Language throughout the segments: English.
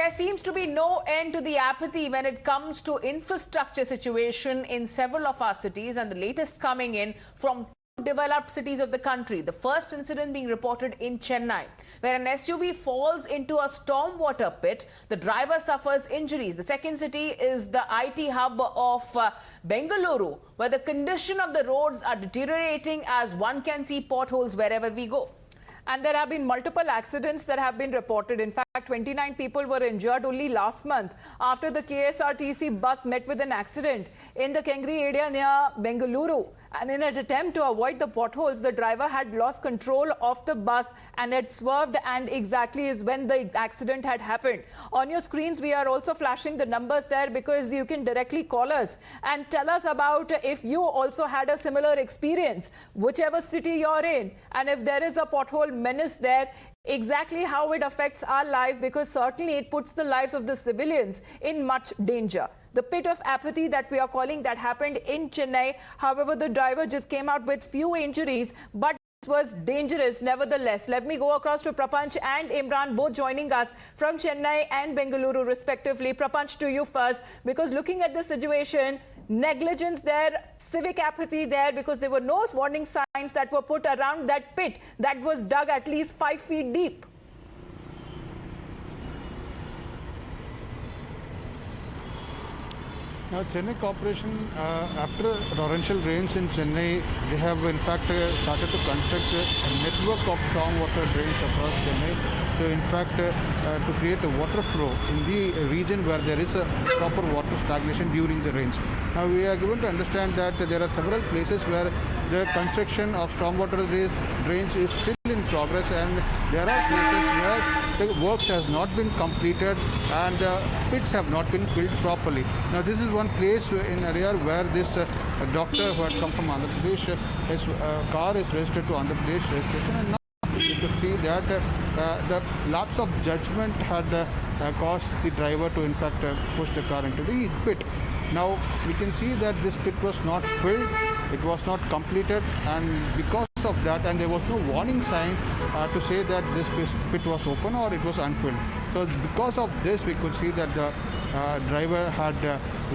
there seems to be no end to the apathy when it comes to infrastructure situation in several of our cities, and the latest coming in from developed cities of the country. The first incident being reported in Chennai, where an SUV falls into a stormwater pit. The driver suffers injuries. The second city is the IT hub of Bengaluru, where the condition of the roads are deteriorating as one can see potholes wherever we go. And there have been multiple accidents that have been reported. In fact, 29 people were injured only last month after the KSRTC bus met with an accident in the Kengeri area near Bengaluru. And in an attempt to avoid the potholes, the driver had lost control of the bus and had swerved, and exactly is when the accident had happened. On your screens, we are also flashing the numbers there because you can directly call us and tell us about if you also had a similar experience, whichever city you're in, and if there is a pothole menace there, exactly how it affects our life, because certainly it puts the lives of the civilians in much danger. The pit of apathy that we are calling, that happened in Chennai. However, the driver just came out with few injuries, but it was dangerous nevertheless. Let me go across to Prapanch and Imran, both joining us from Chennai and Bengaluru respectively. Prapanch, to you first, because looking at the situation, negligence there, civic apathy there, because there were no warning signs that were put around that pit that was dug at least 5 feet deep. Now, Chennai Corporation, after torrential rains in Chennai, they have in fact started to construct a network of stormwater drains across Chennai to in fact to create a water flow in the region where there is a proper water stagnation during the rains. Now, we are given to understand that there are several places where the construction of stormwater drains is still in progress, and there are places where the works has not been completed and the pits have not been filled properly. Now, this is one place in area where this doctor who had come from Andhra Pradesh, his car is registered to Andhra Pradesh registration, and now you could see that the lapse of judgment had caused the driver to in fact push the car into the pit. Now, we can see that this pit was not filled, it was not completed, and because of that, and there was no warning sign to say that this pit was open or it was unfilled. So because of this, we could see that the driver had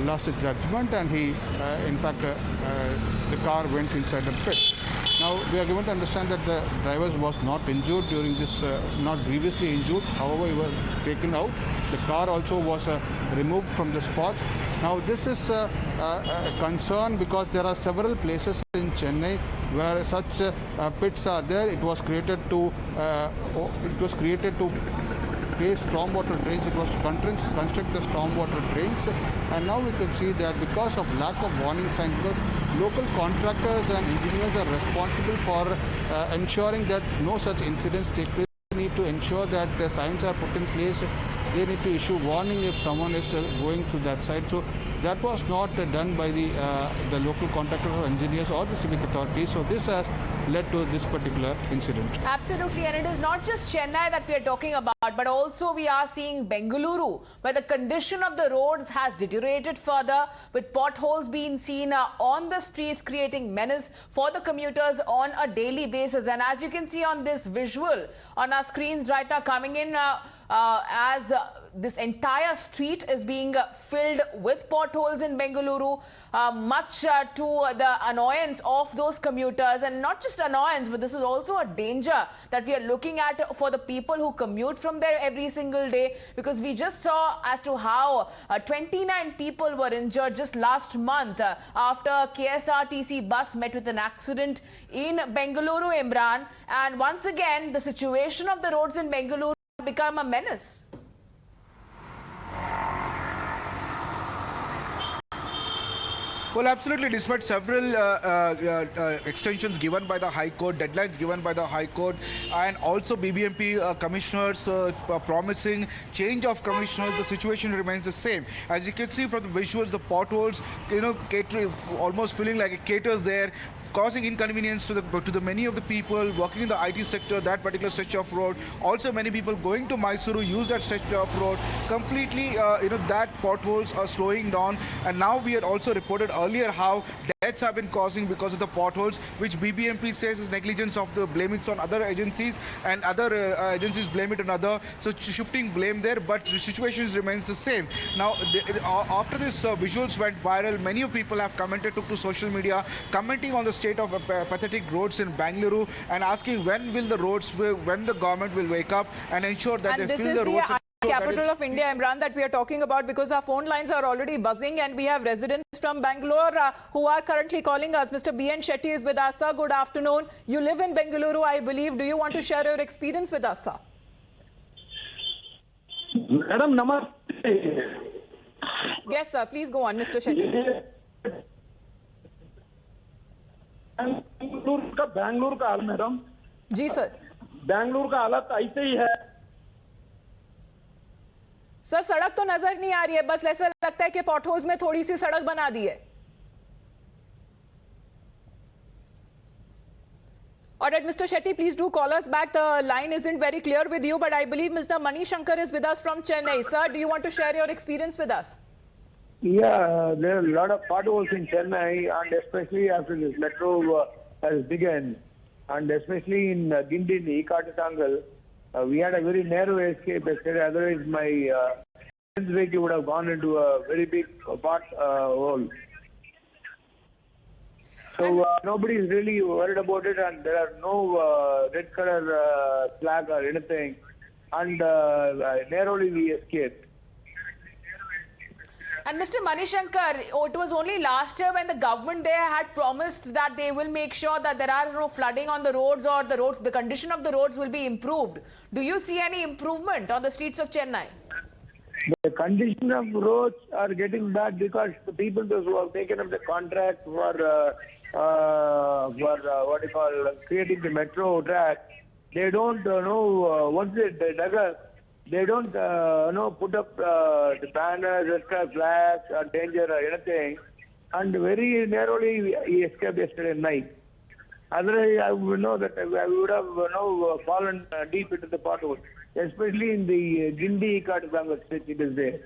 lost his judgment, and he in fact the car went inside the pit. Now, we are given to understand that the driver was not injured during this, not grievously injured. However, he was taken out. The car also was removed from the spot. Now, this is a concern because there are several places in Chennai where such pits are there. It was created to place stormwater drains. It was to construct the stormwater drains, and now we can see that because of lack of warning signs, because local contractors and engineers are responsible for ensuring that no such incidents take place. They need to ensure that the signs are put in place. They need to issue warning if someone is going through that side. So that was not done by the local contractors or engineers or the civic authorities. So this has led to this particular incident. Absolutely, and it is not just Chennai that we are talking about, but also we are seeing Bengaluru, where the condition of the roads has deteriorated further, with potholes being seen on the streets, creating menace for the commuters on a daily basis. And as you can see on this visual on our screens right now coming in, as this entire street is being filled with potholes in Bengaluru, much to the annoyance of those commuters. And not just annoyance, but this is also a danger that we are looking at for the people who commute from there every single day, because we just saw as to how 29 people were injured just last month after a KSRTC bus met with an accident in Bengaluru, Imran. And once again, the situation of the roads in Bengaluru become a menace. Well, absolutely. Despite several extensions given by the High Court, deadlines given by the High Court, and also BBMP commissioners promising change of commissioners, the situation remains the same. As you can see from the visuals, the potholes, catering, almost feeling like it caters there, causing inconvenience to the many of the people working in the IT sector, that particular stretch of road. Also, many people going to Mysuru use that stretch of road. Completely, that potholes are slowing down. And now we had also reported earlier how deaths have been causing because of the potholes, which BBMP says is negligence of the blame it on other agencies, and other agencies blame it on other. So shifting blame there, but the situation remains the same. Now, after this visuals went viral, many people have commented to social media, commenting on the state of pathetic roads in Bengaluru and asking when will the roads, when the government will wake up and ensure that they fill the roads. Capital of India, Imran, that we are talking about, because our phone lines are already buzzing and we have residents from Bangalore who are currently calling us. Mr. B.N. Shetty is with us, sir. Good afternoon. You live in Bengaluru, I believe. Do you want to share your experience with us, sir? Madam, namaste. Yes, sir. Please go on, Mr. Shetty. Bangalore का हाल madam जी sir Bangalore का हालत ऐसे ही है sir सड़क तो नजर नहीं आ रही है बस ऐसा लगता है कि पॉटहोल्स में थोड़ी सी सड़क बना दी है Alright, Mr. Shetty, please do call us back. The line isn't very clear with you, but I believe Mr. Mani Shankar is with us from Chennai. Sir, do you want to share your experience with us? Yeah, there are a lot of potholes in Chennai, and especially after this metro has begun, and especially in Gindi, in Ekatangal, we had a very narrow escape. Otherwise, my vehicle would have gone into a very big pothole. So nobody is really worried about it, and there are no red color flag or anything, and narrowly we escaped. And Mr. Manishankar, it was only last year when the government there had promised that they will make sure that there are no flooding on the roads, or the condition of the roads will be improved. Do you see any improvement on the streets of Chennai? The condition of roads are getting bad because the people those who have taken up the contract for what you call creating the metro track, they don't know once they dug up. They don't put up the banners, extra flags, or danger or anything, and very narrowly we escaped yesterday night. Otherwise, I would know that I would have fallen deep into the pothole, especially in the Gindi Ekatangal stretch. It is there.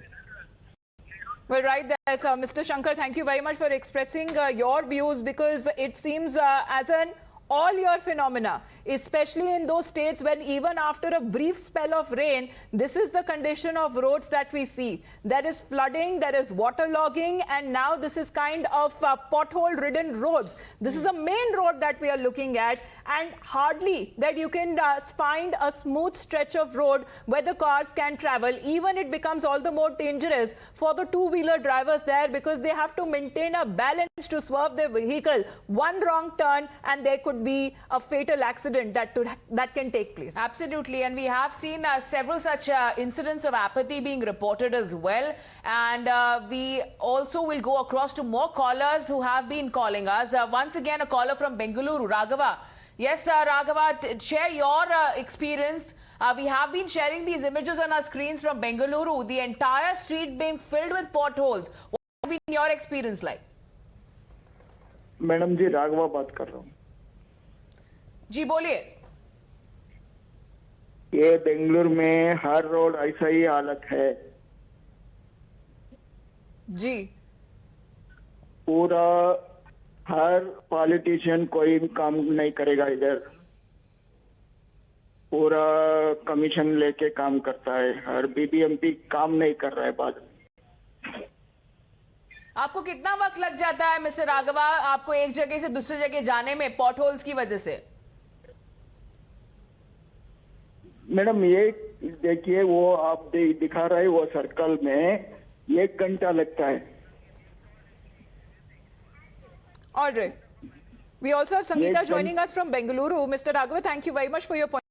Well, right there, sir. Mr. Shankar, thank you very much for expressing your views, because it seems as an all-year phenomena, especially in those states when even after a brief spell of rain, this is the condition of roads that we see. There is flooding, there is waterlogging, and now this is kind of pothole-ridden roads. This is a main road that we are looking at, and hardly that you can find a smooth stretch of road where the cars can travel. Even it becomes all the more dangerous for the two-wheeler drivers there, because they have to maintain a balance to swerve their vehicle. One wrong turn and there could be a fatal accident that can take place. Absolutely, and we have seen several such incidents of apathy being reported as well, and we also will go across to more callers who have been calling us. Once again, a caller from Bengaluru, Raghava. Yes, Raghava, share your experience. We have been sharing these images on our screens from Bengaluru, the entire street being filled with potholes. What has been your experience like? Madam ji Raghava बात कर रहा हूँ जी बोलिए ये बेंगलुरु में हर road ऐसा ही हालत है जी पूरा हर पॉलिटिशियन कोई काम नहीं करेगा इधर पूरा कमीशन लेके काम करता है हर बीबीएमपी काम नहीं कर रहा है बाद में आपको कितना वक्त लग जाता है मिस्टर राघवा आपको एक जगह से दूसरी जगह जाने में पॉटहोल्स की वजह से मैडम ये देखिए वो आप दिखा रहे हैं वो सर्कल में 1 घंटा लगता है All right. We also have Sangeeta joining us from Bengaluru. Mr. Raghava, thank you very much for your point.